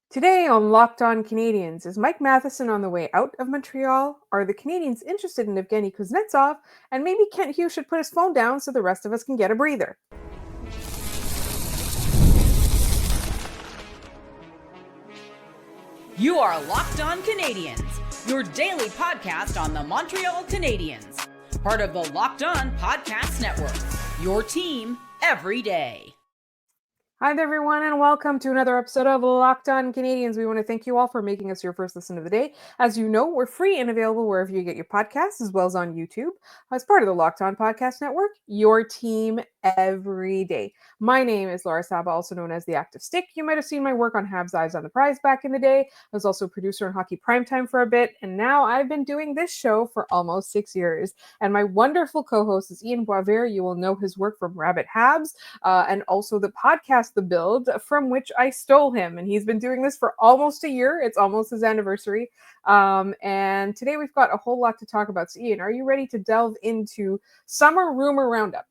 Today on Locked On Canadiens, is Mike Matheson on the way out of Montreal? Are the Canadiens interested in Evgeny Kuznetsov? And maybe Kent Hughes should put his phone down so the rest of us can get a breather. You are Locked On Canadiens, your daily podcast on the Montreal Canadiens, part of the Locked On Podcast Network, your team every day. Hi there, everyone, and welcome to another episode of Locked On Canadiens. We want to thank you all for making us your first listen of the day. As you know, we're free and available wherever you get your podcasts, as well as on YouTube. As part of the Locked On Podcast Network, your team every day. My name is Laura Saba, also known as the Active Stick. You might have seen my work on Habs Eyes on the Prize back in the day. I was also a producer on Hockey Primetime for a bit, and now I've been doing this show for almost 6 years. And my wonderful co-host is Ian Boisvert. You will know his work from Rabbit Habs, and also the podcast The Build, from which I stole him. And he's been doing this for almost a year. It's almost his anniversary. And today we've got a whole lot to talk about. So Ian, are you ready to delve into Summer Rumor Roundup?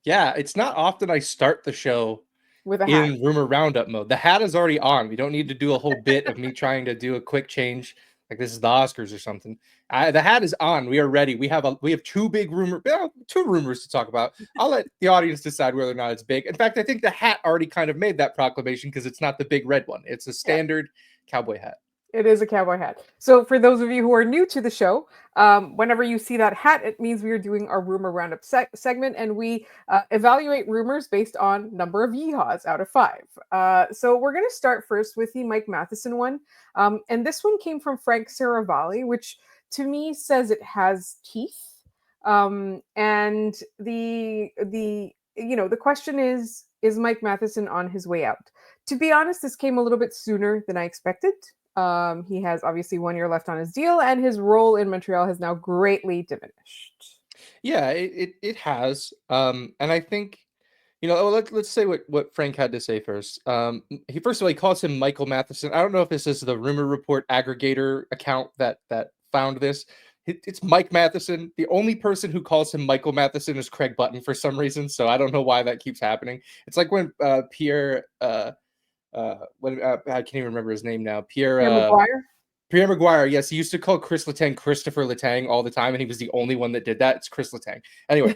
Yeah, it's not often I start the show With a hat. in rumor roundup mode. The hat is already on. We don't need to do a whole bit of me trying to do a quick change like this is the Oscars or something. The hat is on. We are ready. We have two rumors to talk about. I'll let the audience decide whether or not it's big. In fact, I think the hat already kind of made that proclamation because it's not the big red one. It's a standard cowboy hat. It is a cowboy hat. So for those of you who are new to the show, whenever you see that hat, it means we are doing our rumor roundup segment, and we evaluate rumors based on number of yeehaws out of 5. So we're going to start first with the Mike Matheson one. And this one came from Frank Saravalli, which to me says it has teeth. And the question is Mike Matheson on his way out? To be honest, this came a little bit sooner than I expected. He has obviously 1 year left on his deal, and his role in Montreal has now greatly diminished. Yeah, it has. And I think, let's say what Frank had to say first. He first of all, he calls him Michael Matheson. I don't know if this is the rumor report aggregator account that found this. It's Mike Matheson. The only person who calls him Michael Matheson is Craig Button for some reason. So I don't know why that keeps happening. It's like when Pierre. I can't even remember his name now. Pierre Maguire. Yes, he used to call Chris Letang Christopher Letang all the time, and he was the only one that did that. It's Chris Letang. Anyway,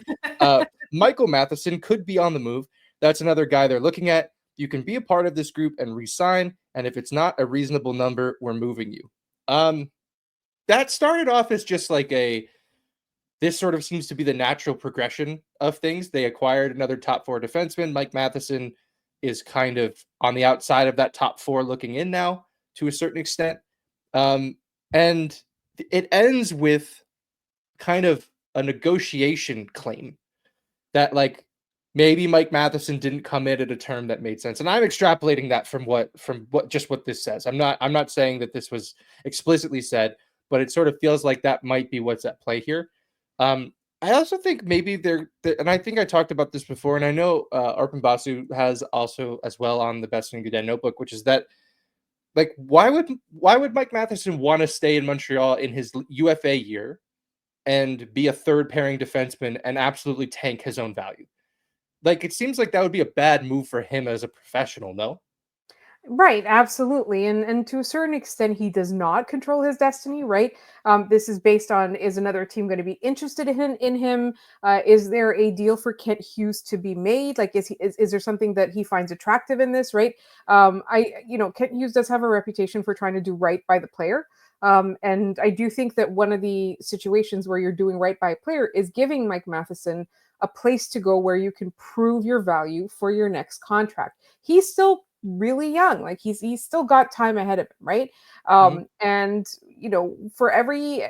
Michael Matheson could be on the move. That's another guy they're looking at. You can be a part of this group and resign, and if it's not a reasonable number, we're moving you. That started off as just like this sort of seems to be the natural progression of things. They acquired another top 4 defenseman. Mike Matheson is kind of on the outside of that top 4 looking in now to a certain extent. And it ends with kind of a negotiation claim that like maybe Mike Matheson didn't come in at a term that made sense. And I'm extrapolating that from what this says. I'm not saying that this was explicitly said, but it sort of feels like that might be what's at play here. I also think maybe and I think I talked about this before, and I know Arpan Basu has also as well on the Best in Good notebook, which is that like why would Mike Matheson want to stay in Montreal in his UFA year and be a third pairing defenseman and absolutely tank his own value? Like it seems like that would be a bad move for him as a professional, no? Right, absolutely. And to a certain extent, he does not control his destiny, right? This is based on, is another team going to be interested in him? Is there a deal for Kent Hughes to be made? Like, is there something that he finds attractive in this, right? Kent Hughes does have a reputation for trying to do right by the player. And I do think that one of the situations where you're doing right by a player is giving Mike Matheson a place to go where you can prove your value for your next contract. He's still really young, like he's still got time ahead of him, right? And for every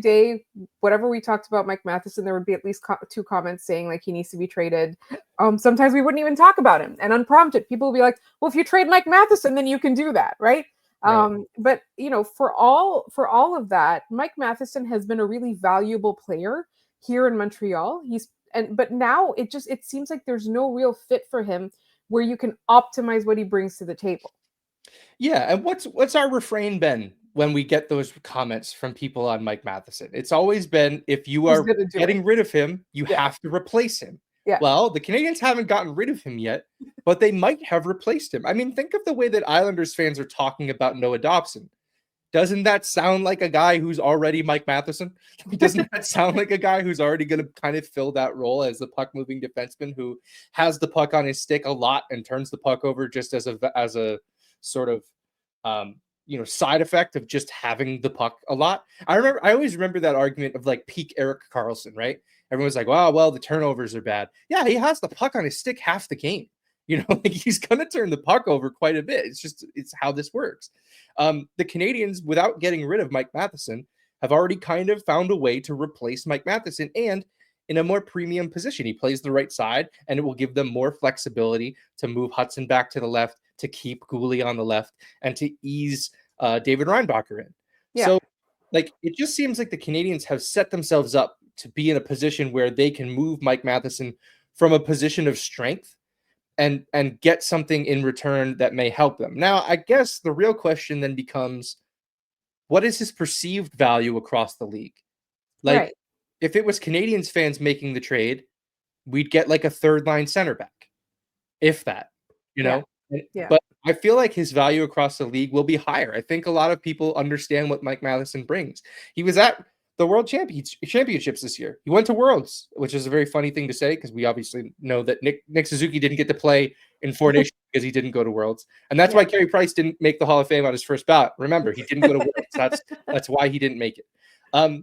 day, whatever we talked about Mike Matheson, there would be at least 2 comments saying like he needs to be traded. Sometimes we wouldn't even talk about him, and unprompted people will be like, well, if you trade Mike Matheson, then you can do that, right? But for all of that, Mike Matheson has been a really valuable player here in Montreal. But now it seems like there's no real fit for him where you can optimize what he brings to the table. Yeah, and what's our refrain been when we get those comments from people on Mike Matheson? It's always been, if you are getting rid of him, you have to replace him. Yeah. Well, the Canadiens haven't gotten rid of him yet, but they might have replaced him. I mean, think of the way that Islanders fans are talking about Noah Dobson. Doesn't that sound like a guy who's already Mike Matheson? Doesn't that sound like a guy who's already going to kind of fill that role as the puck moving defenseman who has the puck on his stick a lot and turns the puck over just as a sort of side effect of just having the puck a lot. I always remember that argument of like peak Erik Karlsson, right? Everyone's like, wow, well, the turnovers are bad. Yeah, he has the puck on his stick half the game. Like he's going to turn the puck over quite a bit. It's how this works. The Canadiens, without getting rid of Mike Matheson, have already kind of found a way to replace Mike Matheson and in a more premium position. He plays the right side, and it will give them more flexibility to move Hutson back to the left, to keep Gooley on the left, and to ease David Reinbacher in. Yeah. So, like, it just seems like the Canadiens have set themselves up to be in a position where they can move Mike Matheson from a position of strength and get something in return that may help them. Now, I guess the real question then becomes, what is his perceived value across the league? Like, Right. if it was Canadiens fans making the trade, we'd get like a third line center back, if that, you know? Yeah. But I feel like his value across the league will be higher. I think a lot of people understand what Mike Matheson brings. He was at the World Championships this year. He went to Worlds, which is a very funny thing to say because we obviously know that Nick Suzuki didn't get to play in Four Nations because he didn't go to Worlds, and that's why Carey Price didn't make the Hall of Fame on his first ballot. Remember, he didn't go to Worlds. That's why he didn't make it.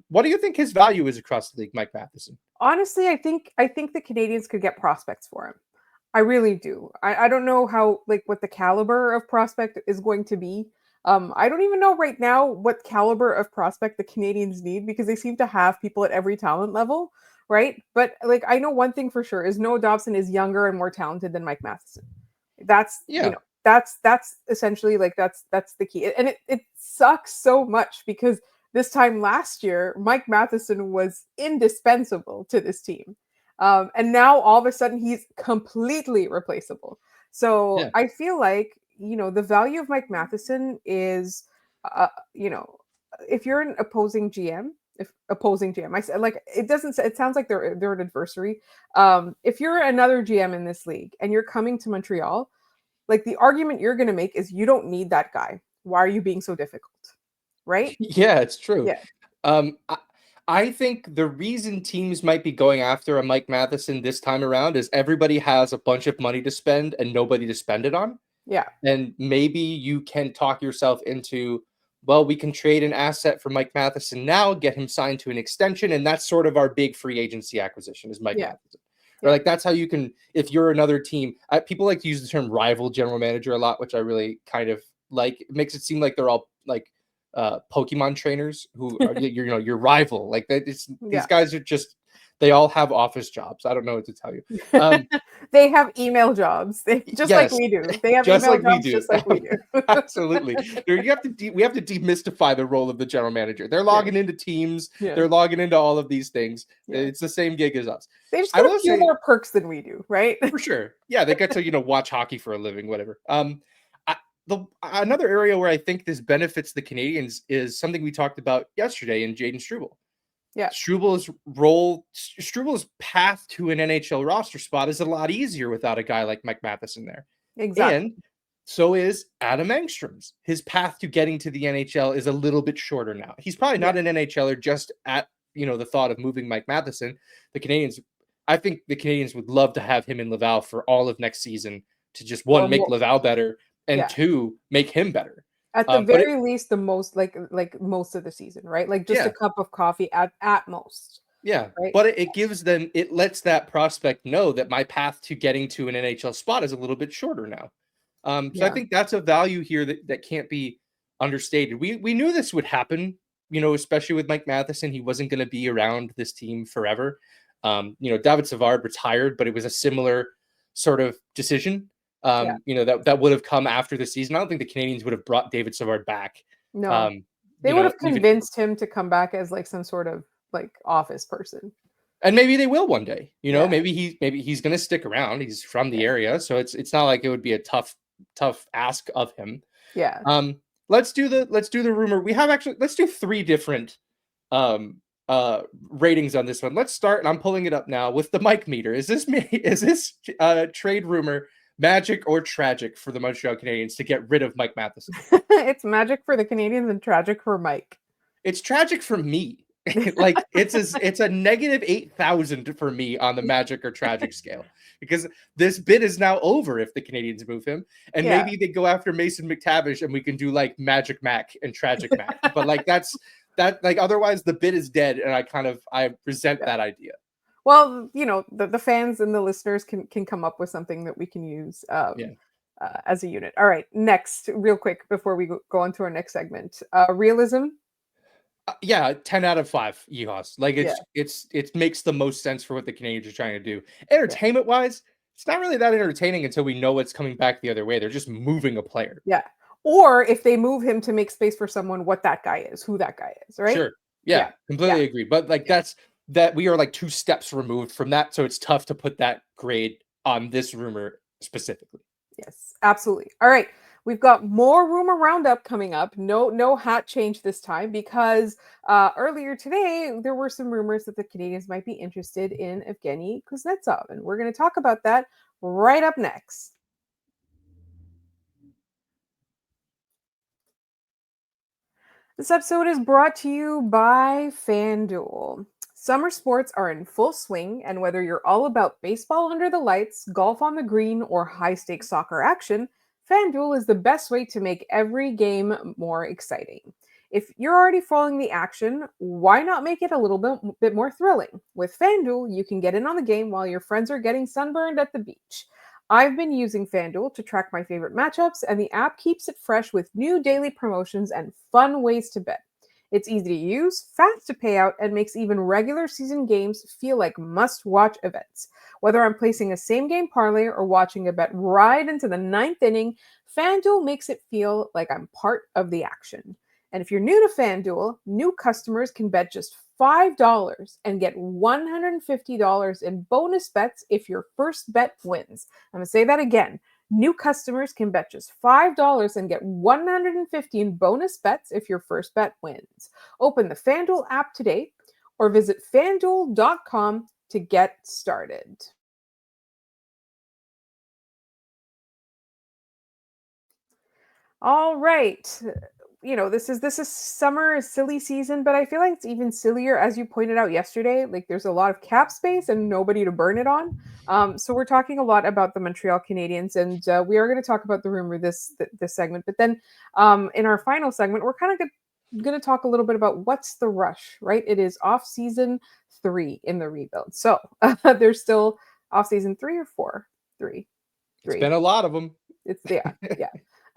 What do you think his value is across the league, Mike Matheson? Honestly, I think the Canadiens could get prospects for him. I really do. I don't know how, like, what the caliber of prospect is going to be. I don't even know right now what caliber of prospect the Canadiens need because they seem to have people at every talent level, right? But like, I know one thing for sure is Noah Dobson is younger and more talented than Mike Matheson. That's that's essentially like that's the key, and it sucks so much because this time last year Mike Matheson was indispensable to this team. And now all of a sudden he's completely replaceable. So I feel like, the value of Mike Matheson is, if you're an opposing GM, I said, like, it sounds like they're an adversary. If you're another GM in this league and you're coming to Montreal, like, the argument you're going to make is you don't need that guy. Why are you being so difficult? Right? Yeah, it's true. Yeah. I think the reason teams might be going after a Mike Matheson this time around is everybody has a bunch of money to spend and nobody to spend it on. Yeah. And maybe you can talk yourself into, well, we can trade an asset for Mike Matheson now, get him signed to an extension, and that's sort of our big free agency acquisition is Mike Matheson. Or like that's how you can, if you're another team, people like to use the term rival general manager a lot, which I really kind of like. It makes it seem like they're all like Pokemon trainers who are your rival. Like these guys are just, they all have office jobs. I don't know what to tell you. They have email jobs, just like we do. They have just email like jobs we do. just like we do. Absolutely. We have to demystify the role of the general manager. They're logging into Teams. They're logging into all of these things. It's the same gig as us. They just have a few more perks than we do, right? For sure. Yeah, they get to watch hockey for a living, whatever. Another area where I think this benefits the Canadiens is something we talked about yesterday in Jaden Struble. Yeah. Struble's path to an NHL roster spot is a lot easier without a guy like Mike Matheson there. Exactly. And so is Adam Engstrom's. His path to getting to the NHL is a little bit shorter now. He's probably not an NHLer just at, the thought of moving Mike Matheson. I think the Canadiens would love to have him in Laval for all of next season to just make Laval better and two, make him better. At the very least, the most like most of the season, right? Like just a cup of coffee at most. Yeah, right? But it lets that prospect know that my path to getting to an NHL spot is a little bit shorter now. So I think that's a value here that can't be understated. We knew this would happen, especially with Mike Matheson. He wasn't going to be around this team forever. David Savard retired, but it was a similar sort of decision. That would have come after the season. I don't think the Canadiens would have brought David Savard back. No, they would have convinced him to come back as like some sort of like office person. And maybe they will one day. Maybe he's going to stick around. He's from the area, so it's not like it would be a tough ask of him. Yeah. Let's do the rumor. Let's do 3 different ratings on this one. Let's start, and I'm pulling it up now with the Mike meter. Is this trade rumor magic or tragic for the Montreal Canadiens to get rid of Mike Matheson? It's magic for the Canadiens and tragic for Mike. It's tragic for me. Like it's a negative 8,000 for me on the magic or tragic scale, because this bid is now over if the Canadiens move him, and maybe they go after Mason McTavish and we can do like Magic Mac and Tragic Mac. But like that like otherwise the bid is dead, and I resent that idea. Well, the fans and the listeners can come up with something that we can use as a unit. All right, next, real quick before we go on to our next segment, realism. 10 out of 5 Yihas. Like it makes the most sense for what the Canadiens are trying to do. Entertainment wise, it's not really that entertaining until we know what's coming back the other way. They're just moving a player. Yeah. Or if they move him to make space for someone, what that guy is, who that guy is, right? Sure. Yeah. Completely agree. But like that we are like 2 steps removed from that. So it's tough to put that grade on this rumor specifically. Yes, absolutely. All right. We've got more rumor roundup coming up. No hat change this time, because earlier today there were some rumors that the Canadiens might be interested in Evgeny Kuznetsov, and we're going to talk about that right up next. This episode is brought to you by FanDuel. Summer sports are in full swing, and whether you're all about baseball under the lights, golf on the green, or high-stakes soccer action, FanDuel is the best way to make every game more exciting. If you're already following the action, why not make it a little bit more thrilling? With FanDuel, you can get in on the game while your friends are getting sunburned at the beach. I've been using FanDuel to track my favorite matchups, and the app keeps it fresh with new daily promotions and fun ways to bet. It's easy to use, fast to pay out, and makes even regular season games feel like must-watch events. Whether I'm placing a same-game parlay or watching a bet right into the 9th inning, FanDuel makes it feel like I'm part of the action. And if you're new to FanDuel, new customers can bet just $5 and get $150 in bonus bets if your first bet wins. I'm going to say that again. New customers can bet just $5 and get $150 in bonus bets if your first bet wins. Open the FanDuel app today or visit FanDuel.com to get started. All right. This is summer, silly season, but I feel like it's even sillier, as you pointed out yesterday. Like there's a lot of cap space and nobody to burn it on. So we're talking a lot about the Montreal Canadiens, and we are going to talk about the rumor this segment. But then in our final segment, we're kind of going to talk a little bit about what's the rush, right? It is off season 3 in the rebuild. So there's still off season 3 or 4? 3. It's been a lot of them. It's yeah.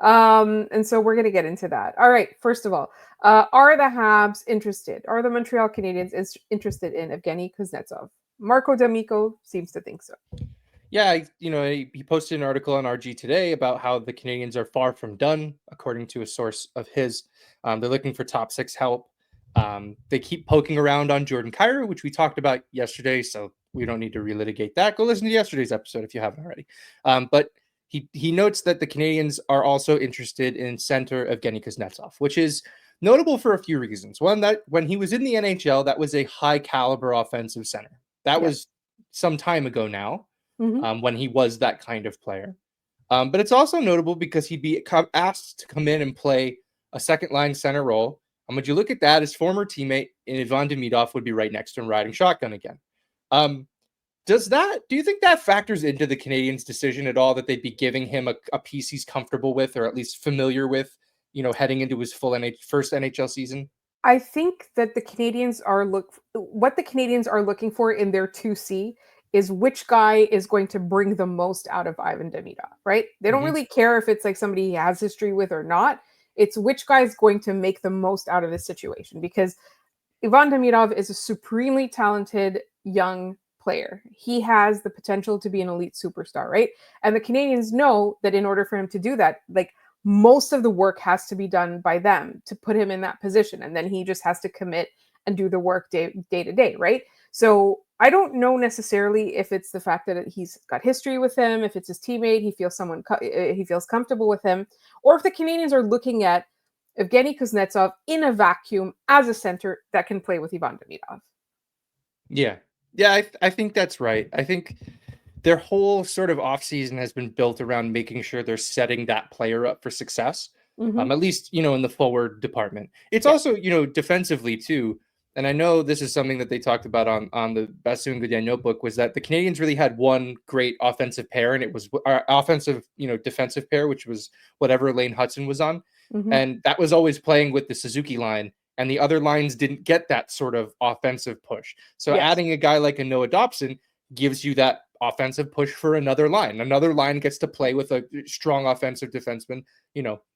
And so we're going to get into that. All right. First of all, are the Habs interested? Are the Montreal Canadiens interested in Evgeny Kuznetsov? Marco D'Amico seems to think so. Yeah, he posted an article on RG today about how the Canadiens are far from done, according to a source of his. They're looking for top 6 help. They keep poking around on Jordan Kyrou, which we talked about yesterday, so we don't need to relitigate that. Go listen to yesterday's episode if you haven't already. But he notes that the Canadiens are also interested in center Evgeny Kuznetsov, which is notable for a few reasons. One, that when he was in the NHL, that was a high caliber offensive center. That was some time ago now, when he was that kind of player. But it's also notable because he'd be asked to come in and play a second line center role. And would you look at that, his former teammate in Evgeny Kuznetsov would be right next to him riding shotgun again. Do you think that factors into the Canadiens' decision at all, that they'd be giving him a piece he's comfortable with, or at least familiar with, heading into his first NHL season? I think that what the Canadiens are looking for in their 2C is which guy is going to bring the most out of Ivan Demidov, right? They don't really care if it's like somebody he has history with or not. It's which guy is going to make the most out of this situation, because Ivan Demidov is a supremely talented young player. He has the potential to be an elite superstar, right? And the Canadiens know that in order for him to do that, like most of the work has to be done by them to put him in that position. And then he just has to commit and do the work day to day, right? So I don't know necessarily if it's the fact that he's got history with him, if it's his teammate, he feels comfortable with him, or if the Canadiens are looking at Evgeny Kuznetsov in a vacuum as a center that can play with Ivan Demidov. Yeah. Yeah, I think that's right. I think their whole sort of offseason has been built around making sure they're setting that player up for success. Mm-hmm. At least, in the forward department. It's Yeah. also, defensively too. And I know this is something that they talked about on the Bassoon Goudian notebook, was that the Canadians really had one great offensive pair, and it was our offensive, defensive pair, which was whatever lane Hutson was on. Mm-hmm. And that was always playing with the Suzuki line, and the other lines didn't get that sort of offensive push. So Yes. adding a guy like a Noah Dobson gives you that offensive push for another line. Another line gets to play with a strong offensive defenseman,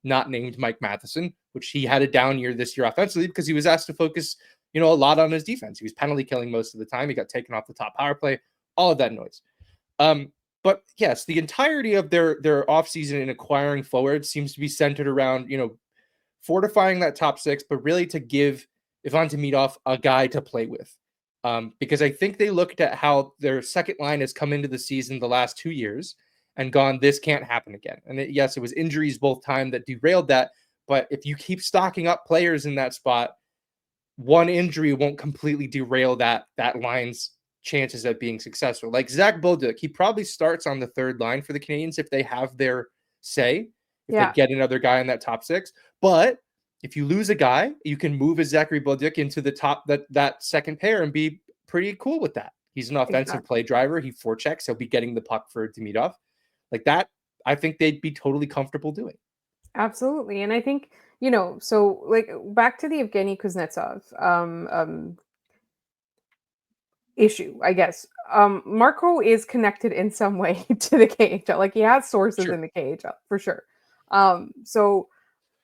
not named Mike Matheson, which he had a down year this year offensively because he was asked to focus, a lot on his defense. He was penalty killing most of the time. He got taken off the top power play, all of that noise. But yes, the entirety of their offseason in acquiring forwards seems to be centered around, fortifying that top six, but really to give Ivan Demidov a guy to play with. Because I think they looked at how their second line has come into the season the last 2 years and gone, this can't happen again. And yes, it was injuries both time that derailed that. But if you keep stocking up players in that spot, one injury won't completely derail that line's chances at being successful. Like Zach Bolduc, he probably starts on the third line for the Canadians if they have their say, if they get another guy in that top six. But if you lose a guy, you can move a Zachary Bolduc into the top that second pair and be pretty cool with that. He's an offensive play driver. He forechecks. He'll be getting the puck for Demidov. Like that, I think they'd be totally comfortable doing. Absolutely. And I think, so like back to the Evgeny Kuznetsov issue, I guess. Marco is connected in some way to the KHL. Like he has sources in the KHL for sure. So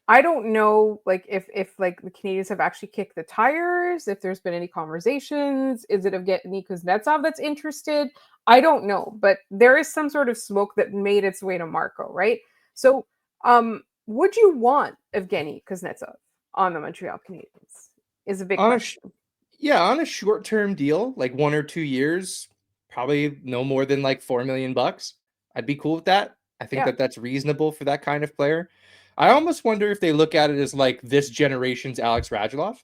I don't know, like if like the Canadians have actually kicked the tires, if there's been any conversations. Is it Evgeny Kuznetsov that's interested? I don't know, but there is some sort of smoke that made its way to Marco, right? So, would you want Evgeny Kuznetsov on the Montreal Canadiens? Is a big question. On a short-term deal, like 1 or 2 years, probably no more than like $4 million. I'd be cool with that. I think that's reasonable for that kind of player. I almost wonder if they look at it as like this generation's Alex Radulov,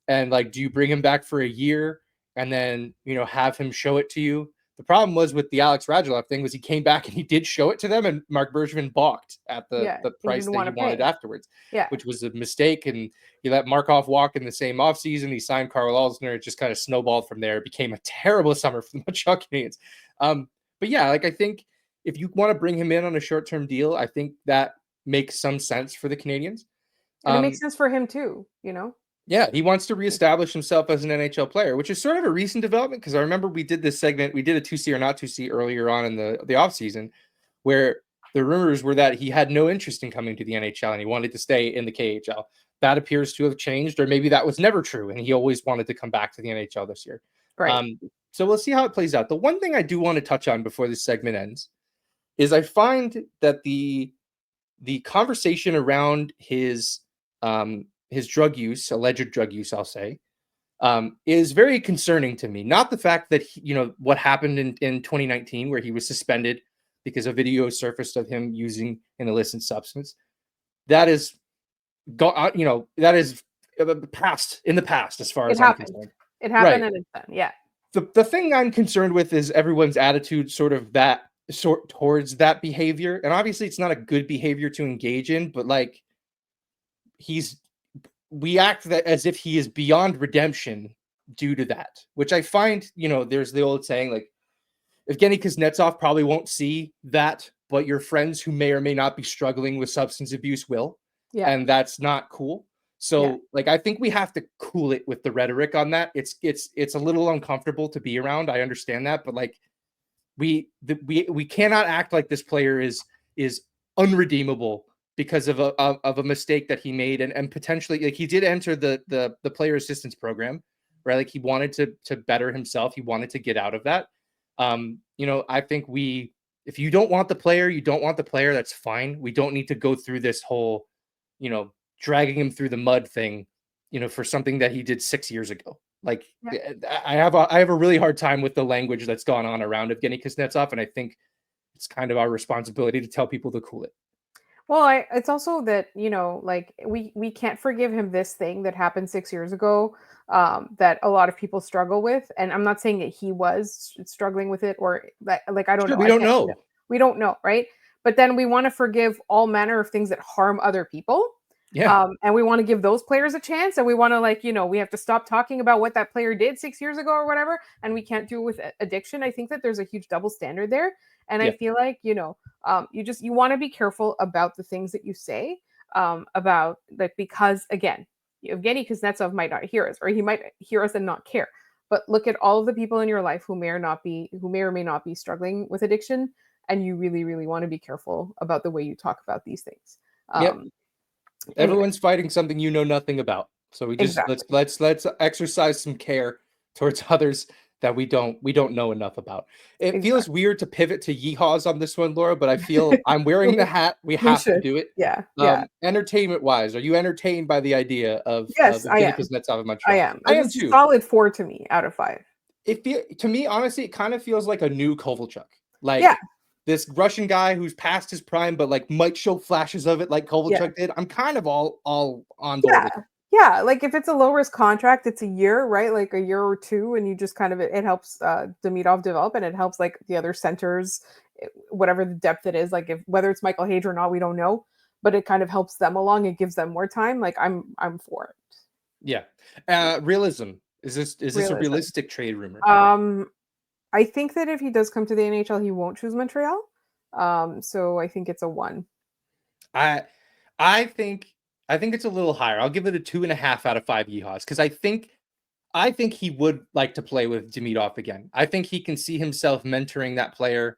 and like, do you bring him back for a year and then, have him show it to you? The problem was with the Alex Radulov thing was he came back and he did show it to them, and Mark Bergevin balked at the price that he wanted afterwards, which was a mistake. And he let Markov walk in the same offseason. He signed Carl Alsner. It just kind of snowballed from there. It became a terrible summer for the Montreal Canadiens. But yeah, like I think if you want to bring him in on a short-term deal, I think that makes some sense for the Canadiens. And it makes sense for him too, Yeah, he wants to reestablish himself as an NHL player, which is sort of a recent development because I remember we did this segment, we did a 2C or not 2C earlier on in the offseason where the rumors were that he had no interest in coming to the NHL and he wanted to stay in the KHL. That appears to have changed, or maybe that was never true and he always wanted to come back to the NHL this year. Right. So we'll see how it plays out. The one thing I do want to touch on before this segment ends is I find that the conversation around his drug use, alleged drug use, I'll say, is very concerning to me. Not the fact that, what happened in 2019 where he was suspended because a video surfaced of him using an illicit substance. That is, that is past in the past as far as I'm concerned. It happened and it's done. Yeah. The thing I'm concerned with is everyone's attitude towards that behavior. And obviously it's not a good behavior to engage in, but like we act as if he is beyond redemption due to that, which I find, there's the old saying, like, Evgeny Kuznetsov probably won't see that, but your friends who may or may not be struggling with substance abuse will. Yeah. And that's not cool. So like, I think we have to cool it with the rhetoric on that. It's a little uncomfortable to be around. I understand that, but like we cannot act like this player is unredeemable because of a mistake that he made, and potentially, like, he did enter the player assistance program, right? Like he wanted to better himself. He wanted to get out of that. I think if you don't want the player, you don't want the player. That's fine. We don't need to go through this whole, dragging him through the mud thing, for something that he did 6 years ago. Like I have a really hard time with the language that's gone on around Evgeny Kuznetsov, and I think it's kind of our responsibility to tell people to cool it. Well, it's also that, like we can't forgive him this thing that happened 6 years ago, that a lot of people struggle with. And I'm not saying that he was struggling with it, or like I don't Sure, know. we I don't can't. know. We don't know, right? But then we want to forgive all manner of things that harm other people. Yeah. And we want to give those players a chance, and we want to, like, we have to stop talking about what that player did 6 years ago or whatever, and we can't do it with addiction. I think that there's a huge double standard there, and I Yeah. feel like, you want to be careful about the things that you say, about, like, because again, Evgeny Kuznetsov might not hear us, or he might hear us and not care. But look at all of the people in your life who may or may not be struggling with addiction, and you really, really want to be careful about the way you talk about these things. Yep. Um, anyway, Everyone's fighting something you know nothing about. So we just exactly. let's exercise some care towards others that we don't know enough about. It feels Exactly. weird to pivot to yeehaws on this one, Laura, but I feel I'm wearing the hat. We We have to should. do it. Yeah, yeah. Entertainment wise, are you entertained by the idea of Yes, I Evgeny am. Kuznetsov in I Montreal? am. I am It's a too. solid 4 to me out of 5. To me, honestly, it kind of feels like a new Kovalchuk. Yeah, Like this Russian guy who's past his prime, but like might show flashes of it like yeah, Kovalchuk did. I'm kind of all on board yeah, with it. yeah, like, if it's a low risk contract, it's a year, right? Like, a year or 2, and you just kind of it helps, Demidov develop, and it helps, like, the other centers, whatever the depth it is, like, if whether it's Michael Hage or not, we don't know, but it kind of helps them along, it gives them more time, like, I'm for it. Yeah. Yeah, Realism. Is this a realism. realistic trade rumor? Um, I think that if he does come to the NHL, he won't choose Montreal, so I think it's a 1. I I think it's a little higher. I'll give it a 2.5 out of 5 yeehaws because I think he would like to play with Demidov again. I think he can see himself mentoring that player,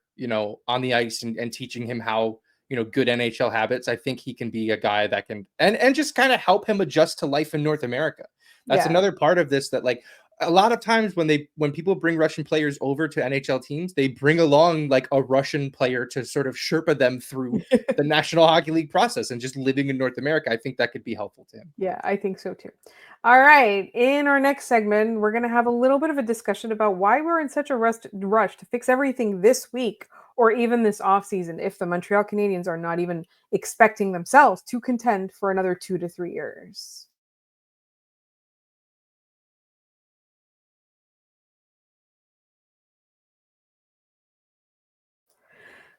on the ice and teaching him how, good NHL habits. I think he can be a guy that can and just kind of help him adjust to life in North America. That's Yeah. another part of this that like a lot of times when people bring Russian players over to NHL teams, they bring along like a Russian player to sort of Sherpa them through the National Hockey League process and just living in North America. I think that could be helpful to him. Yeah, I think so too. All right. In our next segment, we're going to have a little bit of a discussion about why we're in such a rush to fix everything this week or even this offseason if the Montreal Canadiens are not even expecting themselves to contend for another 2 to 3 years.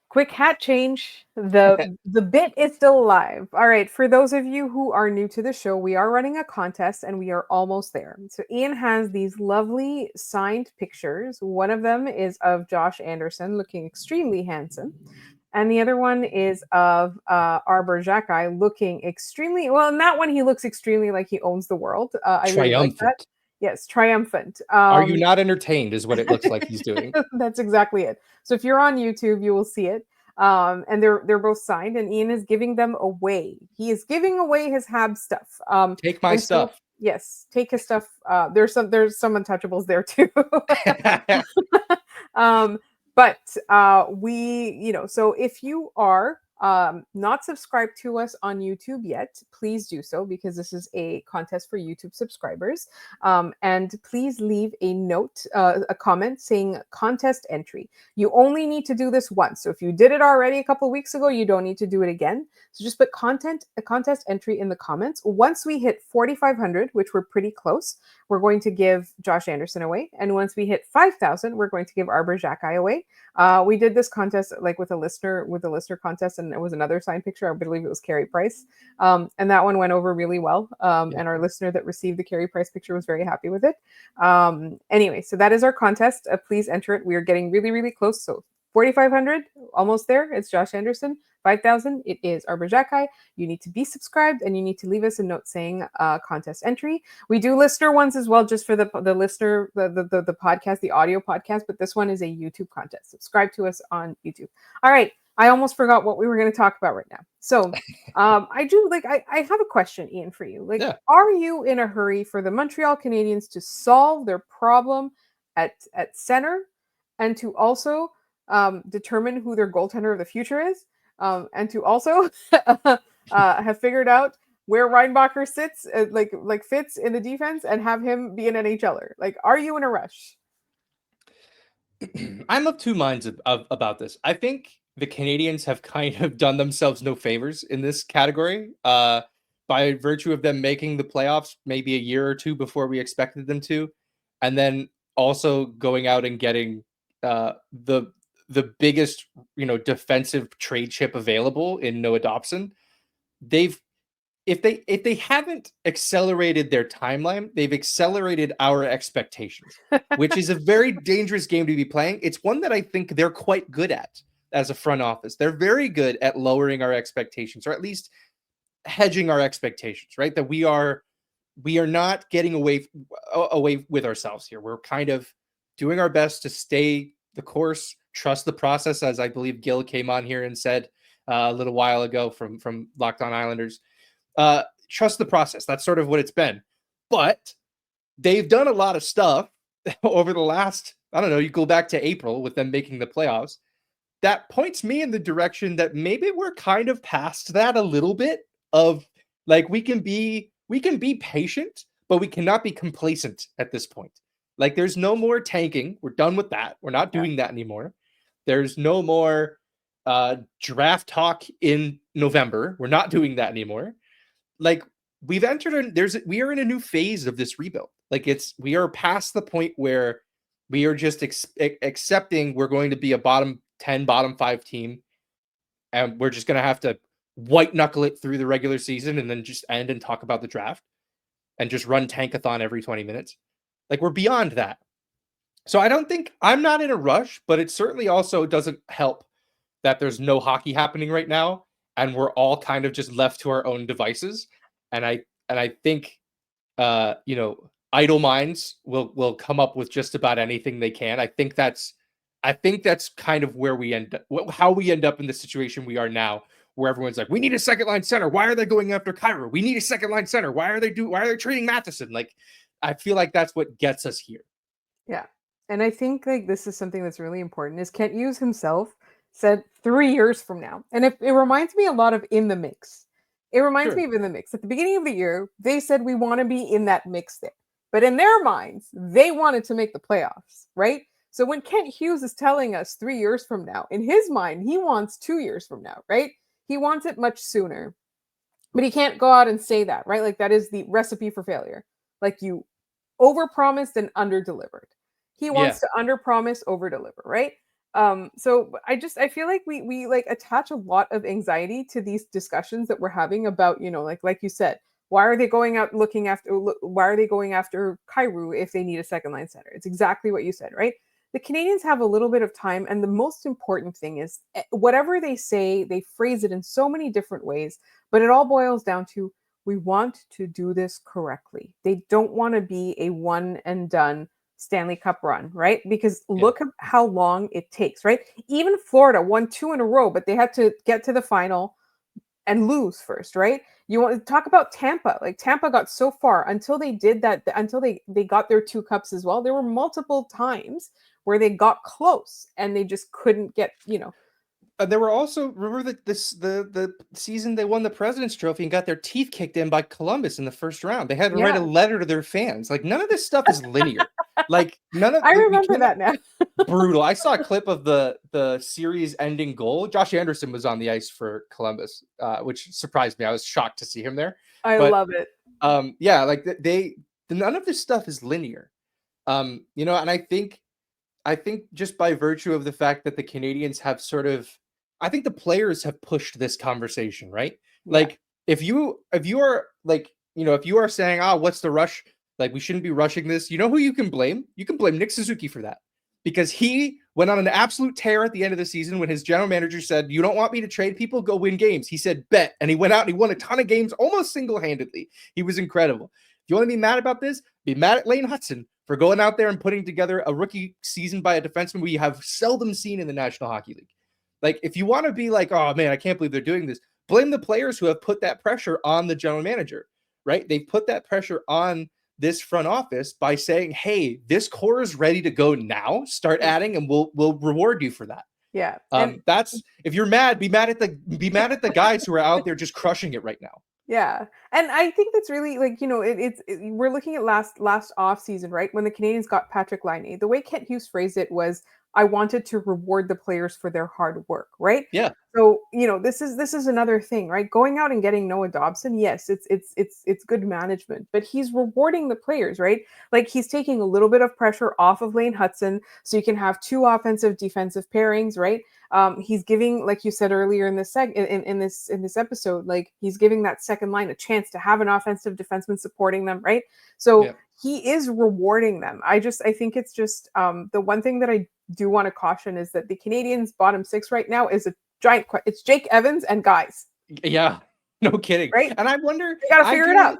Quick hat change. The bit is still alive. All right, for those of you who are new to the show, we are running a contest and we are almost there. So Ian has these lovely signed pictures. One of them is of Josh Anderson looking extremely handsome. And the other one is of Arbor Jacki looking extremely well. In that one, he looks extremely like he owns the world. I really like that. Triumphant. Yes, triumphant. Are you not entertained is what it looks like he's doing. That's exactly it. So if you're on YouTube, you will see it. And they're both signed, and Ian is giving them away. He is giving away his Habs stuff. Take my And so stuff. yes, take his stuff. There's some untouchables there too. um, but so if you are not subscribed to us on YouTube yet, please do so because this is a contest for YouTube subscribers. And please leave a note, a comment saying contest entry. You only need to do this once. So if you did it already a couple weeks ago, you don't need to do it again. So just put a contest entry in the comments. Once we hit 4,500, which we're pretty close, we're going to give Josh Anderson away. And once we hit 5,000, we're going to give Arbor Jacki away. We did this contest like with a listener contest, and it was another signed picture. I believe it was Carey Price. And that one went over really well. Yeah. And our listener that received the Carey Price picture was very happy with it. Anyway, so that is our contest. Please enter it. We are getting really, really close. So 4,500, almost there. It's Josh Anderson. 5,000, it is Arbor Jacki. You need to be subscribed and you need to leave us a note saying contest entry. We do listener ones as well, just for the listener, the podcast, the audio podcast, but this one is a YouTube contest. Subscribe to us on YouTube. All right. I almost forgot what we were going to talk about right now. So I have a question, Ian, for you. Like, Yeah. are you in a hurry for the Montreal Canadiens to solve their problem at center and to also determine who their goaltender of the future is? And to also have figured out where Reinbacher sits, fits in the defense, and have him be an NHLer. Like, are you in a rush? I'm of two minds about this. I think the Canadiens have kind of done themselves no favors in this category, by virtue of them making the playoffs maybe a year or two before we expected them to, and then also going out and getting the biggest defensive trade chip available in Noah Dobson. They've if they haven't accelerated their timeline, they've accelerated our expectations, which is a very dangerous game to be playing. It's one that I think they're quite good at as a front office. They're very good at lowering our expectations, or at least hedging our expectations, right? That we are not getting away with ourselves here. We're kind of doing our best to stay the course, trust the process, as I believe Gil came on here and said a little while ago from Locked On Islanders. Trust the process. That's sort of what it's been. But they've done a lot of stuff over the last, I don't know, you go back to April with them making the playoffs. That points me in the direction that maybe we're kind of past that a little bit of like we can be patient, but we cannot be complacent at this point. Like there's no more tanking. We're done with that. We're not doing that anymore. There's no more draft talk in November. We're not doing that anymore. Like we've entered we are in a new phase of this rebuild. Like we are past the point where we are just accepting we're going to be a bottom 10, bottom 5 team, and we're just going to have to white knuckle it through the regular season and then just end and talk about the draft and just run tankathon every 20 minutes. Like we're beyond that. So I'm not in a rush, but it certainly also doesn't help that there's no hockey happening right now and we're all kind of just left to our own devices. And I think idle minds will come up with just about anything they can. I think that's kind of where how we end up in the situation we are now, where everyone's like, we need a second line center. Why are they going after Kyrou? We need a second line center. Why are they trading Matheson? Like, I feel like that's what gets us here. Yeah. And I think like this is something that's really important is Kent Hughes himself said 3 years from now. And it reminds me a lot of In the Mix. It reminds me of In the Mix. At the beginning of the year, they said we want to be in that mix there. But in their minds, they wanted to make the playoffs, right? So when Kent Hughes is telling us 3 years from now, in his mind, he wants 2 years from now, right? He wants it much sooner. But he can't go out and say that, right? Like that is the recipe for failure. Like you overpromised and underdelivered. He wants to underpromise, overdeliver, right? So I feel like we like attach a lot of anxiety to these discussions that we're having about, like you said, why are they going after Kyrou if they need a second line center? It's exactly what you said, right? The Canadiens have a little bit of time, and the most important thing is whatever they say, they phrase it in so many different ways, but it all boils down to we want to do this correctly. They don't want to be a one and done Stanley Cup run, right? Because look at how long it takes, right? Even Florida won 2 in a row, but they had to get to the final and lose first, right? You want to talk about Tampa. Like Tampa got so far until they did that, until they got their 2 cups as well. There were multiple times where they got close and they just couldn't get, There were also, remember that the season they won the President's Trophy and got their teeth kicked in by Columbus in the first round. They had to write a letter to their fans. Like none of this stuff is linear. Like none of I remember that now. Brutal. I saw a clip of the series ending goal. Josh Anderson was on the ice for Columbus, which surprised me. I was shocked to see him there. I love it. Like none of this stuff is linear. And I think just by virtue of the fact that the Canadiens have I think the players have pushed this conversation, right? Yeah. Like if you are like, if you are saying, what's the rush? Like we shouldn't be rushing this. You know who you can blame? You can blame Nick Suzuki for that, because he went on an absolute tear at the end of the season when his general manager said, you don't want me to trade people, go win games. He said, bet. And he went out and he won a ton of games almost single-handedly. He was incredible. If you want to be mad about this, be mad at Lane Hutson for going out there and putting together a rookie season by a defenseman we have seldom seen in the National Hockey League. Like, if you want to be like, oh man, I can't believe they're doing this, blame the players who have put that pressure on the general manager, right? They've put that pressure on this front office by saying, hey, this core is ready to go now. Start adding and we'll reward you for that. Yeah. That's, if you're mad, be mad at the guys who are out there just crushing it right now. Yeah. And I think that's really like, we're looking at last off season, right? When the Canadiens got Patrick Laine, the way Kent Hughes phrased it was, I wanted to reward the players for their hard work, right? Yeah. So, this is another thing, right? Going out and getting Noah Dobson, yes, it's good management, but he's rewarding the players, right? Like he's taking a little bit of pressure off of Lane Hutson, so you can have two offensive defensive pairings, right? He's giving, like you said earlier in this in this episode, like he's giving that second line a chance to have an offensive defenseman supporting them, right? So Yeah. he is rewarding them. I think it's just the one thing that I do want to caution is that the Canadiens' bottom six right now is a giant. It's Jake Evans and guys. Yeah. No kidding. Right? And I wonder. You got to figure it out.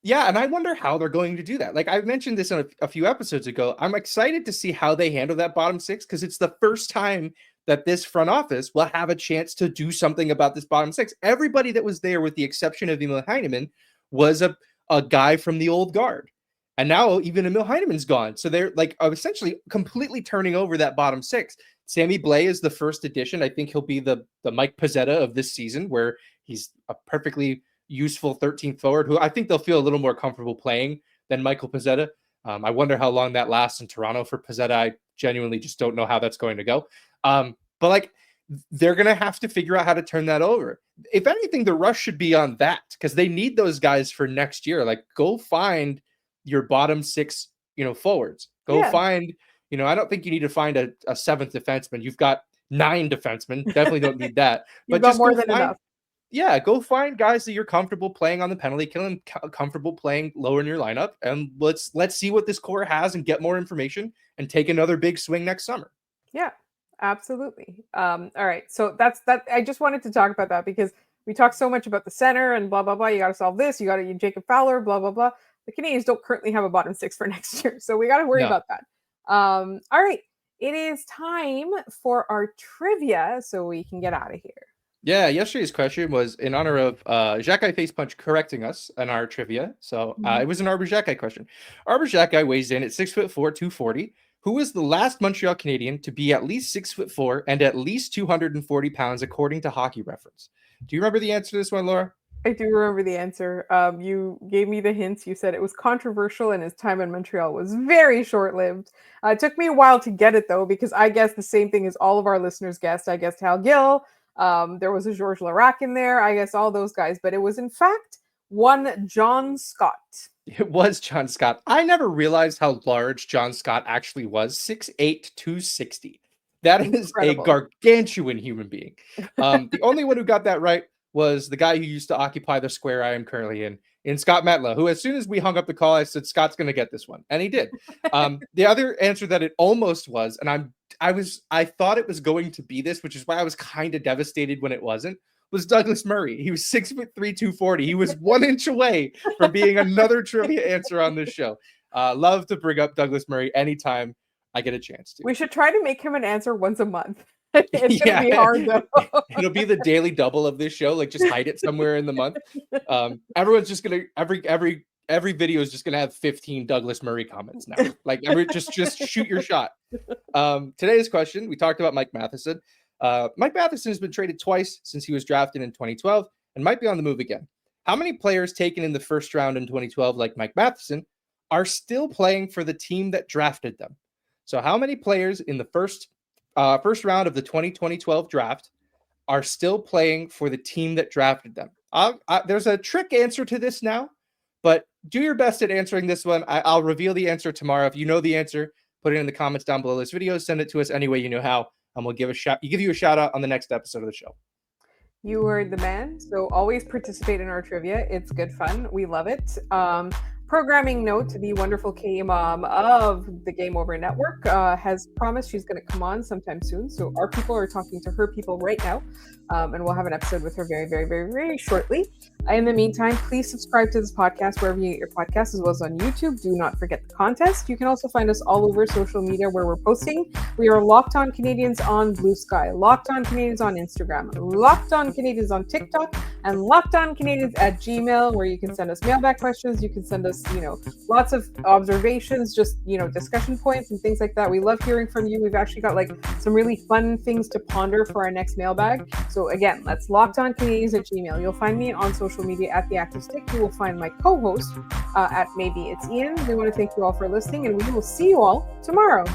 Yeah, and I wonder how they're going to do that. Like I mentioned this in a few episodes ago. I'm excited to see how they handle that bottom six because it's the first time that this front office will have a chance to do something about this bottom six. Everybody that was there, with the exception of Emil Heineman, was a guy from the old guard. And now even Emil Heineman's gone. So they're like essentially completely turning over that bottom six. Sammy Blais is the first addition. I think he'll be the Mike Pezzetta of this season, where he's a perfectly useful 13th forward who I think they'll feel a little more comfortable playing than Michael Pezzetta. I wonder how long that lasts in Toronto for Pezzetta. I genuinely just don't know how that's going to go. But like they're going to have to figure out how to turn that over. If anything, the rush should be on that because they need those guys for next year. Like go find your bottom six, forwards. Go find, I don't think you need to find a seventh defenseman. You've got 9 defensemen. Definitely don't need that. But just more than enough. Yeah, go find guys that you're comfortable playing on the penalty kill and comfortable playing lower in your lineup, and let's see what this core has and get more information and take another big swing next summer. Yeah, absolutely. All right, so that's that. I just wanted to talk about that because we talk so much about the center and blah blah blah. You got to solve this. You got to Jacob Fowler. Blah blah blah. The Canadiens don't currently have a bottom six for next year, so we got to worry about that. All right, it is time for our trivia, so we can get out of here. Yeah, yesterday's question was in honor of Jacques Facepunch correcting us on our trivia. So it was an Arbor Jacques question. Arbor Jacques weighs in at 6'4", 240. Who was the last Montreal Canadian to be at least 6'4" and at least 240 pounds, according to Hockey Reference? Do you remember the answer to this one, Laura? I do remember the answer. You gave me the hints. You said it was controversial and his time in Montreal was very short-lived. It took me a while to get it, though, because I guessed the same thing as all of our listeners guessed. I guessed Hal Gill. There was a Georges Larac in there. I guess all those guys. But it was, in fact, one John Scott. It was John Scott. I never realized how large John Scott actually was. 6'8", 260. That is a gargantuan human being. The only one who got that right was the guy who used to occupy the square I am currently in Scott Metla, who as soon as we hung up the call, I said, Scott's going to get this one. And he did. The other answer that it almost was, and I thought it was going to be this, which is why I was kind of devastated when it wasn't, was Douglas Murray. He was 6'3", 240. He was 1 inch away from being another trivia answer on this show. Love to bring up Douglas Murray anytime I get a chance to. We should try to make him an answer once a month. It's gonna be hard though. It'll be the daily double of this show. Like just hide it somewhere in the month. Everyone's just gonna every video is just gonna have 15 Douglas Murray comments now. Like just shoot your shot. Today's question, we talked about Mike Matheson. Mike Matheson has been traded twice since he was drafted in 2012 and might be on the move again. How many players taken in the first round in 2012, like Mike Matheson, are still playing for the team that drafted them? So how many players in the first round of the 2012 draft are still playing for the team that drafted them? There's a trick answer to this now, but do your best at answering this one. I'll reveal the answer tomorrow. If you know the answer, put it in the comments down below this video. Send it to us any way you know how, and we'll give you a shout out on the next episode of the show. You were the man, so always participate in our trivia. It's good fun. We love it. Programming note, the wonderful K-Mom of the Game Over Network has promised she's going to come on sometime soon. So our people are talking to her people right now, and we'll have an episode with her very, very, very, very shortly. In the meantime, please subscribe to this podcast wherever you get your podcasts, as well as on YouTube. Do not forget the contest. You can also find us all over social media where we're posting. We are Locked On Canadiens on Blue Sky, Locked On Canadiens on Instagram, Locked On Canadiens on TikTok, and Locked On Canadiens at Gmail, where you can send us mailbag questions. You can send us, lots of observations, just, discussion points and things like that. We love hearing from you. We've actually got some really fun things to ponder for our next mailbag. So again, that's Locked On Canadiens at Gmail. You'll find me on social media at The Active Stick. You will find my co-host at Maybe It's Ian. We want to thank you all for listening, and we will see you all tomorrow.